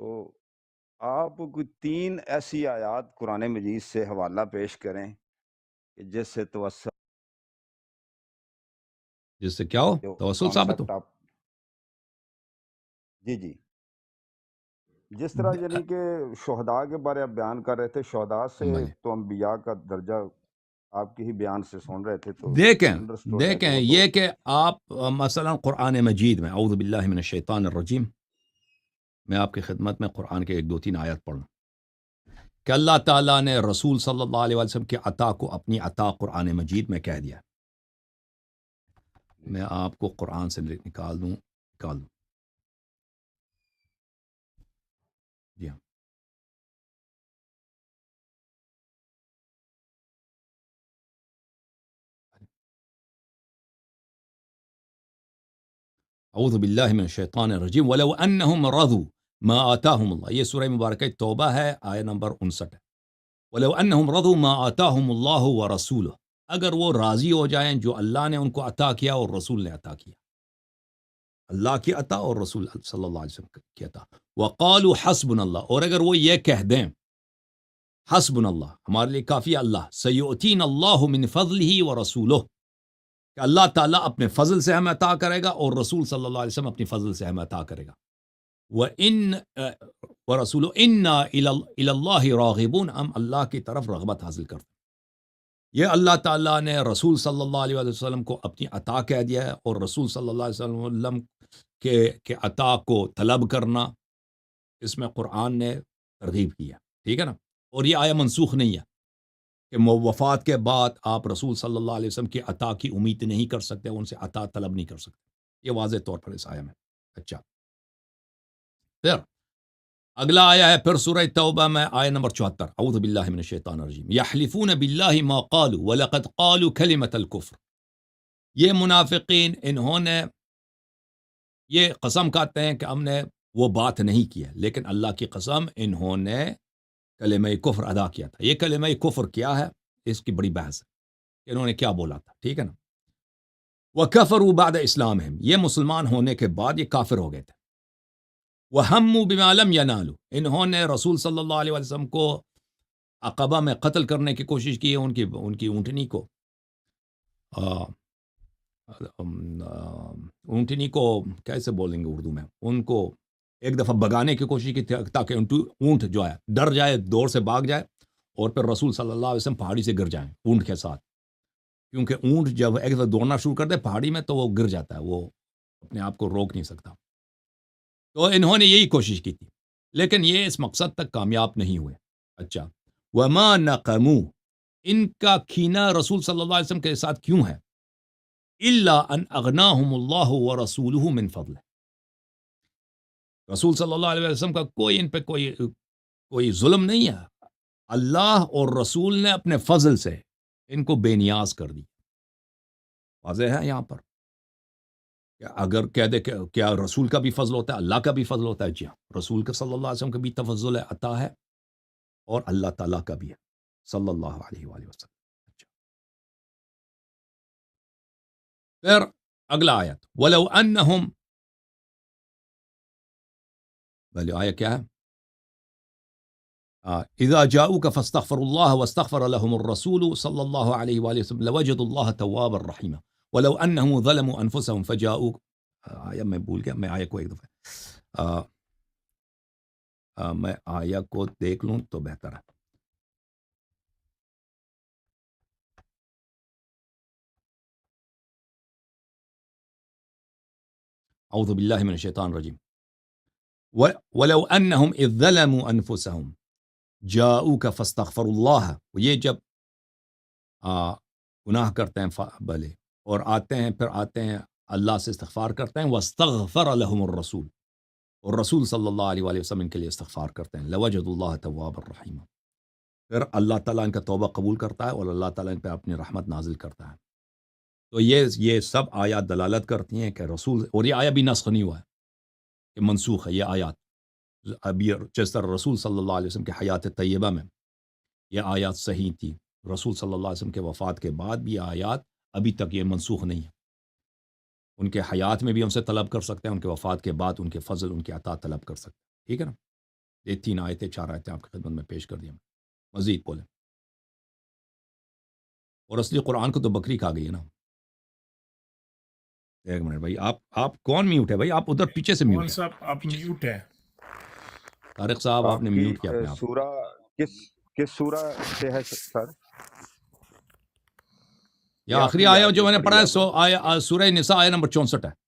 تو آپ کوئی 3 ایسی آیات قرآن مجید سے حوالہ پیش کریں کہ جس سے توسل جس سے کیا ہو؟ جو توسل ثابت ہو۔ کانسیپٹ آپ جی جس طرح یعنی کہ شہداء کے بارے آپ بیان کر رہے تھے، شہداء سے بھلے تو انبیاء کا درجہ آپ کی ہی بیان سے سن رہے تھے، تو انڈرسٹوڈ ہے کہ دیکھیں وہ تو یہ کہ آپ مثلا قرآن مجید میں اعوذ باللہ من الشیطان الرجیم، میں آپ کی خدمت میں قرآن کے 1 2 3 آیت پڑھوں کہ اللہ تعالیٰ نے رسول صلی اللہ علیہ وسلم کی عطا کو اپنی عطا قرآن مجید میں کہہ دیا۔ جی میں آپ کو قرآن سے نکال دوں جی ہاں، اعوذ باللہ من الشیطان الرجیم ولو انہم رضوا ما آتاہم اللہ، یہ سورہ مبارکہ توبہ ہے، آیہ نمبر 59 ہے۔ ولو انہم رضوا ما آتاہم اللہ ورسولہ، اگر وہ راضی ہو جائیں جو اللہ نے ان کو عطا کیا اور رسول نے عطا کیا، اللہ کی عطا اور رسول صلی اللہ علیہ وسلم کی عطا، وقالوا حسبنا اللہ، اور اگر وہ یہ کہہ دیں حسبنا اللہ، ہمارے لیے کافی اللہ، سیؤتینا اللہ من فضلہ ورسولہ، کہ اللہ تعالیٰ اپنے فضل سے ہمیں عطا کرے گا اور رسول صلی اللہ علیہ وسلم اپنی فضل سے ہمیں عطا کرے گا۔ وَإِنَّ وَرَسُولُ إِنَّا إِلَى اللَّهِ راغبون، ہم اللہ کی طرف رغبت حاصل کرتے ہیں۔ یہ اللہ تعالیٰ نے رسول صلی اللہ علیہ وسلم کو اپنی عطا کہہ دیا ہے، اور رسول صلی اللہ علیہ وسلم کے عطا کو طلب کرنا، اس میں قرآن نے ترغیب کی ہے، ٹھیک ہے نا۔ اور یہ آیہ منسوخ نہیں ہے کہ وفات کے بعد آپ رسول صلی اللہ علیہ وسلم کی عطا کی امید نہیں کر سکتے، ان سے عطا طلب نہیں کر سکتے، یہ واضح طور پر اس آیہ میں۔ اچھا، پھر اگلا آیا ہے پھر سورہ توبہ میں آیہ نمبر 74، اعوذ باللہ من الشیطان الرجیم، یحلفون باللہ ما قالوا ولقد قالوا کلمۃ الکفر، یہ منافقین انہوں نے یہ قسم کھاتے ہیں کہ ہم نے وہ بات نہیں کی ہے، لیکن اللہ کی قسم انہوں نے کلمہ کفر ادا کیا تھا۔ یہ کلمہ کفر کیا ہے، اس کی بڑی بحث ہے کہ انہوں نے کیا بولا تھا، ٹھیک ہے نا۔ وَكَفَرُوا بَعْدَ إِسْلَامِهِمْ، یہ مسلمان ہونے کے بعد یہ کافر ہو گئے تھے۔ وَهَمُّوا بِمَا لَمْ يَنَالُوا، انہوں نے رسول صلی اللہ علیہ وسلم کو عقبہ میں قتل کرنے کی کوشش کی ہے، ان کی اونٹنی کو اونٹنی کو کیسے بولیں گے اردو میں، ان کو ایک دفعہ بگانے کی کوشش کی تاکہ اونٹ جو ہے ڈر جائے، دور سے بھاگ جائے، اور پھر رسول صلی اللہ علیہ وسلم پہاڑی سے گر جائیں اونٹ کے ساتھ، کیونکہ اونٹ جب ایک دفعہ دوڑنا شروع کر دے پہاڑی میں تو وہ گر جاتا ہے، وہ اپنے آپ کو روک نہیں سکتا۔ تو انہوں نے یہی کوشش کی تھی، لیکن یہ اس مقصد تک کامیاب نہیں ہوئے۔ اچھا، وما نقموا، ان کا کھینا رسول صلی اللہ علیہ وسلم کے ساتھ کیوں ہے؟ الا ان اغناہم اللہ ورسولہ من فضلہ، رسول صلی اللہ علیہ وسلم کا کوئی ان پہ کوئی ظلم نہیں ہے، اللہ اور رسول نے اپنے فضل سے ان کو بے نیاز کر دی۔ واضح ہے یہاں پر کہ اگر کہہ دے کہ کیا رسول کا بھی فضل ہوتا ہے، اللہ کا بھی فضل ہوتا ہے؟ جی ہاں، رسول کا صلی اللہ علیہ وسلم کا بھی تفضل عطا ہے، اور اللہ تعالیٰ کا بھی ہے صلی اللہ علیہ وآلہ وسلم۔ اچھا، پھر اگلا آیت، ولو انہم، بھلے آیہ کیا ہے؟ اذا جاؤک فاستغفر اللہ واستغفر لهم الرسول صلی اللہ علیہ وآلہ وسلم لوجدوا اللہ توابا رحیما ولو انہم ظلموا انفسهم فجاؤک، آیہ میں بھول گیا، میں آیہ کو ایک دفعہ میں آیہ کو دیکھ لوں تو بہتر ہے۔ اعوذ باللہ من الشیطان الرجیم، ولو انہم اذ ظلموا انفسهم جاؤک فاستغفر اللہ، یہ جب گناہ کرتے ہیں بھلے اور آتے ہیں اللہ سے استغفار کرتے ہیں، واستغفر لهم الرسول، اور رسول صلی اللہ علیہ وآلہ وسلم کے لیے استغفار کرتے ہیں، لوجد اللہ توابا الرحیم، پھر اللہ تعالیٰ ان کا توبہ قبول کرتا ہے اور اللہ تعالیٰ ان پہ اپنی رحمت نازل کرتا ہے۔ تو یہ سب آیات دلالت کرتی ہیں کہ رسول، اور یہ آیہ بھی نسخ نہیں ہوا ہے کہ منسوخ ہے، یہ آیات ابھی جس طرح رسول صلی اللہ علیہ وسلم کے حیات طیبہ میں یہ آیات صحیح تھی، رسول صلی اللہ علیہ وسلم کے وفات کے بعد بھی یہ آیات ابھی تک یہ منسوخ نہیں ہے، ان کے حیات میں بھی ہم سے طلب کر سکتے ہیں، ان کے وفات کے بعد ان کے فضل، ان کے عطا طلب کر سکتے ہیں، ٹھیک ہے نا۔ یہ 3 آیتیں 4 آیتیں آپ کی خدمت میں پیش کر دیا. مزید بولیں. اور اصلی قرآن کو تو بکری کھا گئی ہے نا. ایک منٹ بھائی، آپ کون میوٹ ہے بھائی؟ آپ ادھر پیچھے سے میوٹ ہے. صاحب آپ میوٹ ہے. طارق صاحب آپ نے کی میوٹ کیا اپنے آپ. سورہ کس سورہ سے ہے سر؟ یہ آخری آیا جو میں نے پڑھا ہے سورہ نساء آیا نمبر 64 ہے.